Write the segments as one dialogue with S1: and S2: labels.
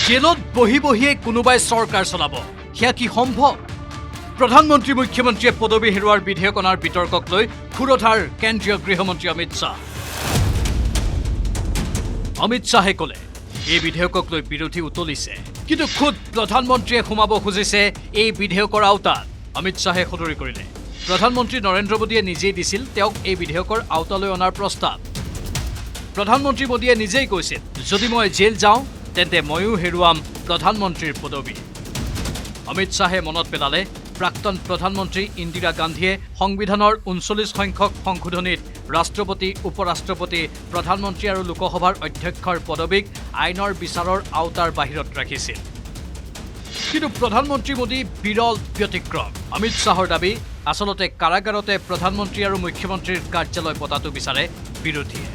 S1: জেলত বহি বহিয়ে কোনোবাই চৰকাৰ চলাব সেয়া কি সম্ভৱ? প্ৰধানমন্ত্ৰী মুখ্যমন্ত্ৰীয়ে পদবী হেৰুৱাৰ বিধেয়ক অনাৰ বিতৰ্কক লৈ ক্ষুৰধাৰ কেন্দ্ৰীয় গৃহমন্ত্ৰী অমিত শ্বাহ। অমিত শ্বাহে ক'লে এই বিধেয়কক লৈ বিৰোধী উতলিছে, কিন্তু খুদ প্ৰধানমন্ত্ৰীয়ে সোমাব খুজিছে এই বিধেয়কৰ আওতাত। অমিত শ্বাহে সদৰি কৰিলে প্ৰধানমন্ত্ৰী নৰেন্দ্ৰ মোদীয়ে নিজেই দিছিল তেওঁক এই বিধেয়কৰ আওতালৈ অনাৰ প্ৰস্তাৱ। প্ৰধানমন্ত্ৰী মোদীয়ে নিজেই কৈছিল, যদি মই জেল যাওঁ তেন্তে ময়ো হেৰুৱাম প্ৰধানমন্ত্ৰীৰ পদবী। অমিত শ্বাহে মনত পেলালে প্ৰাক্তন প্ৰধানমন্ত্ৰী ইন্দিৰা গান্ধীয়ে সংবিধানৰ 39 সংখ্যক সংশোধনীত ৰাষ্ট্ৰপতি, উপৰাষ্ট্ৰপতি, প্ৰধানমন্ত্ৰী আৰু লোকসভাৰ অধ্যক্ষৰ পদবীক আইনৰ বিচাৰৰ আওতাৰ বাহিৰত ৰাখিছিল। কিন্তু প্ৰধানমন্ত্ৰী মোদী বিৰল ব্যতিক্ৰম। অমিত শ্বাহৰ দাবী, আচলতে কাৰাগাৰতে প্ৰধানমন্ত্ৰী আৰু মুখ্যমন্ত্ৰীৰ কাৰ্যালয় পতাটো বিচাৰে বিৰোধীয়ে।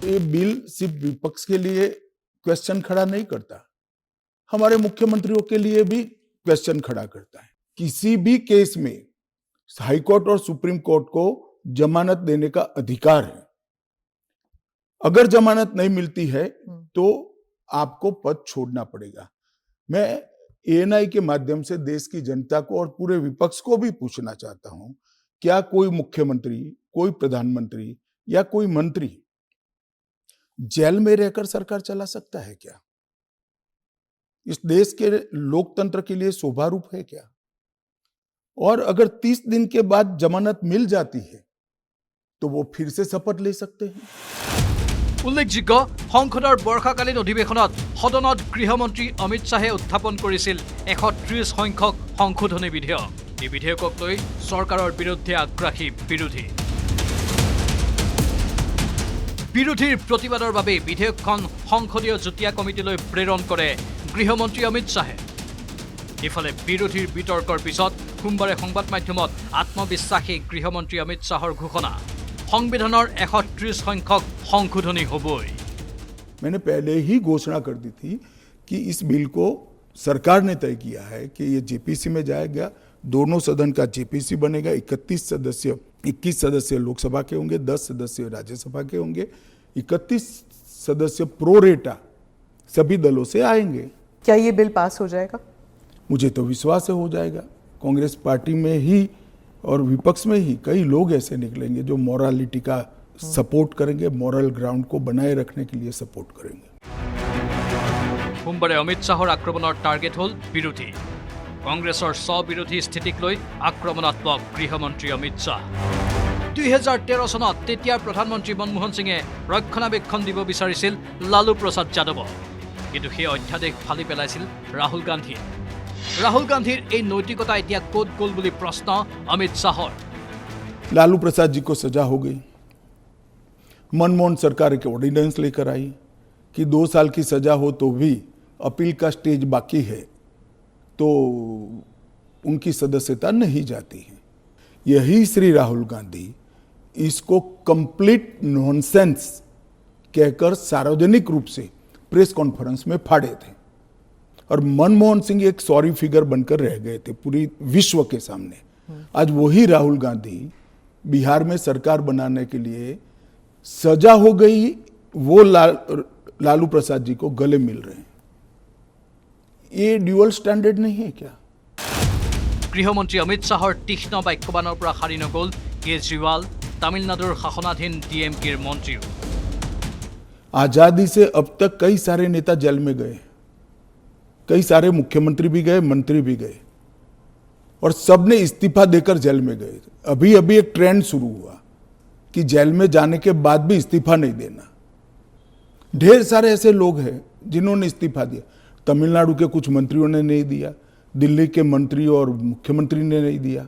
S2: ये बिल सिर्फ विपक्ष के लिए क्वेश्चन खड़ा नहीं करता, हमारे मुख्यमंत्रियों के लिए भी क्वेश्चन खड़ा करता है। किसी भी केस में हाईकोर्ट और सुप्रीम कोर्ट को जमानत देने का अधिकार है। अगर जमानत नहीं मिलती है तो आपको पद छोड़ना पड़ेगा। मैं एएनआई के माध्यम से देश की जनता को और पूरे विपक्ष को भी पूछना चाहता हूं, क्या कोई मुख्यमंत्री, कोई प्रधानमंत्री या कोई मंत्री जेल में रहकर सरकार चला सकता है क्या? इस देश के लोकतंत्र के लिए शोभा रूप है क्या? और अगर 30 दिन के बाद जमानत मिल जाती है तो वो फिर से शपथ ले सकते हैं।
S1: উল্লেখযোগ্য, সংসদৰ বৰ্ষাকালীন অধিৱেশনত সদনত গৃহমন্ত্ৰী অমিত শ্বাহে উত্থাপন কৰিছিল 130 সংখ্যক সংশোধনী বিধেয়ক। এই বিধেয়কক লৈ চৰকাৰৰ বিৰুদ্ধে আগ্ৰাসী বিৰোধী। বিৰোধীৰ প্ৰতিবাদৰ বাবে বিধেয়কখন সংসদীয় যুটীয়া কমিটিলৈ প্ৰেৰণ কৰে গৃহমন্ত্ৰী অমিত শ্বাহে। ইফালে বিৰোধীৰ বিতৰ্কৰ পিছত সোমবাৰে সংবাদ মাধ্যমত আত্মবিশ্বাসী গৃহমন্ত্ৰী অমিত শ্বাহৰ ঘোষণা, সংবিধানৰ 130 সংখ্যক সংশোধনী হ'বই।
S2: मैंने पहले ही घोषणा कर दी थी कि इस बिल को सरकार ने तय किया है कि ये जेपीसी में जाएगा, दोनों सदन का जेपीसी बनेगा, 21 सदस्य लोकसभा के होंगे, 10 सदस्य राज्यसभा के होंगे, 31 सदस्य प्रोरेटा सभी दलों से आएंगे।
S3: क्या ये बिल पास हो जाएगा?
S2: मुझे तो विश्वास है हो जाएगा। कांग्रेस पार्टी में ही और विपक्ष में ही कई लोग ऐसे निकलेंगे जो मोरालिटी का सपोर्ट करेंगे, मॉरल ग्राउंड को बनाए रखने के लिए सपोर्ट करेंगे।
S1: সোমবাৰে অমিত শ্বাহৰ আক্ৰমণৰ টাৰ্গেট হ'ল বিৰোধী। কংগ্ৰেছৰ স্ববিৰোধী স্থিতিক লৈ আক্ৰমণাত্মক গৃহমন্ত্ৰী অমিত শ্বাহ। 2013 চনত তেতিয়াৰ প্ৰধানমন্ত্ৰী মনমোহন সিঙে ৰক্ষণাবেক্ষণ দিব বিচাৰিছিল লালু প্ৰসাদ যাদৱক, কিন্তু সেই অধ্যাদেশ ফালি পেলাইছিল ৰাহুল গান্ধীয়ে। ৰাহুল গান্ধীৰ এই নৈতিকতা এতিয়া ক'ত গ'ল বুলি প্ৰশ্ন অমিত শ্বাহৰ।
S2: लालू प्रसाद जी को सजा हो गई। मनमोहन सरकार एक ऑर्डिनेंस लेकर आई कि 2 साल की सजा हो तो भी अपील का स्टेज बाकी है तो उनकी सदस्यता नहीं जाती है। यही श्री राहुल गांधी इसको कंप्लीट नॉनसेंस कहकर सार्वजनिक रूप से प्रेस कॉन्फ्रेंस में फाड़े थे और मनमोहन सिंह एक सॉरी फिगर बनकर रह गए थे पूरी विश्व के सामने। आज वही राहुल गांधी बिहार में सरकार बनाने के लिए सजा हो गई, वो लालू प्रसाद जी को गले मिल रहे हैं। ये ड्यूअल स्टैंडर्ड नहीं है क्या?
S1: গৃহমন্ত্ৰী অমিত শ্বাহৰ তীক্ষ্ণ বাক্যবাণৰ পৰা সাৰি নগ'ল কেজৰিৱাল, তামিলনাডুৰ শাসনাধীন DMKৰ মন্ত্ৰীও।
S2: आजादी से अब तक कई सारे नेता जेल में गए, कई सारे मुख्यमंत्री भी गए, मंत्री भी गए और सबने इस्तीफा देकर जेल में गए। अभी अभी एक ट्रेंड शुरू हुआ कि जेल में जाने के बाद भी इस्तीफा नहीं देना। ढेर सारे ऐसे लोग हैं जिन्होंने इस्तीफा दिया। तमिलनाडु के कुछ मंत्रियों ने नहीं दिया, दिल्ली के मंत्री और मुख्यमंत्री ने नहीं दिया,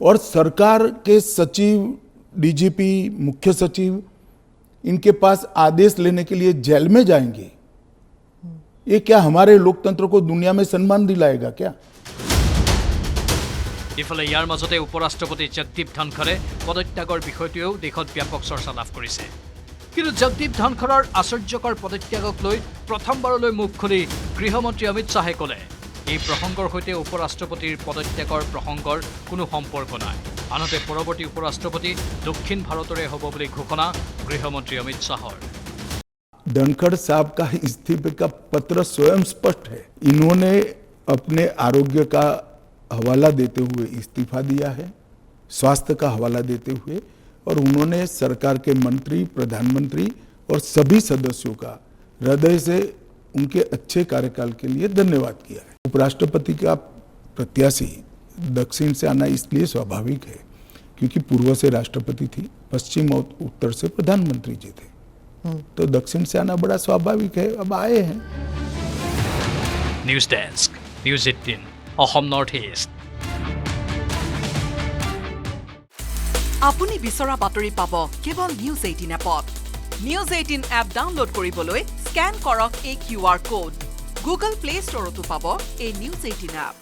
S2: और सरकार के सचिव, डीजीपी, मुख्य सचिव इनके पास आदेश लेने के लिए जेल में जाएंगे। ये क्या हमारे लोकतंत्र को दुनिया में सम्मान दिलाएगा क्या?
S1: ইফালে ইয়াৰ মাজতে উপৰাষ্ট্ৰপতি জগদীপ ধনখৰে পদত্যাগৰ বিষয়টোৱেও দেশত ব্যাপক চৰ্চা লাভ কৰিছে। কিন্তু জগদীপ ধনখৰৰ আশ্চৰ্যকৰ পদত্যাগক লৈ প্ৰথমবাৰলৈ মুখ খুলি গৃহমন্ত্ৰী অমিত শ্বাহে ক'লে, এই প্ৰসংগৰ সৈতে উপৰাষ্ট্ৰপতিৰ পদত্যাগৰ প্ৰসংগৰ কোনো সম্পৰ্ক নাই। আনহাতে পৰৱৰ্তী উপৰাষ্ট্ৰপতি দক্ষিণ ভাৰতৰে হ'ব বুলি ঘোষণা গৃহমন্ত্ৰী অমিত শ্বাহৰ।
S2: धनखड़ साहब का इस्तीफे का पत्र स्वयं स्पष्ट है। इन्होंने अपने आरोग्य का हवाला देते हुए इस्तीफा दिया है, स्वास्थ्य का हवाला देते हुए, और उन्होंने सरकार के मंत्री, प्रधानमंत्री और सभी सदस्यों का हृदय से उनके अच्छे कार्यकाल के लिए धन्यवाद किया है। उपराष्ट्रपति का प्रत्याशी दक्षिण से आना इसलिए स्वाभाविक है क्योंकि पूर्व से राष्ट्रपति थी, पश्चिम और उत्तर से प्रधानमंत्री जी थे, तो दक्षिण से आना बड़ा स्वाभाविक है। अब आए हैं।
S1: न्यूज डेस्क, न्यूज 18, অসম নৰ্থ ইষ্ট।
S4: আপুনি বিচৰা বাতৰি পাব কেৱল নিউজ 18 এপত। নিউজ 18 এপ ডাউনলোড কৰিবলৈ স্ক্যান কৰক এই QR কোড। গুগল প্লে ষ্টৰতো পাব এই নিউজ 18 এপ।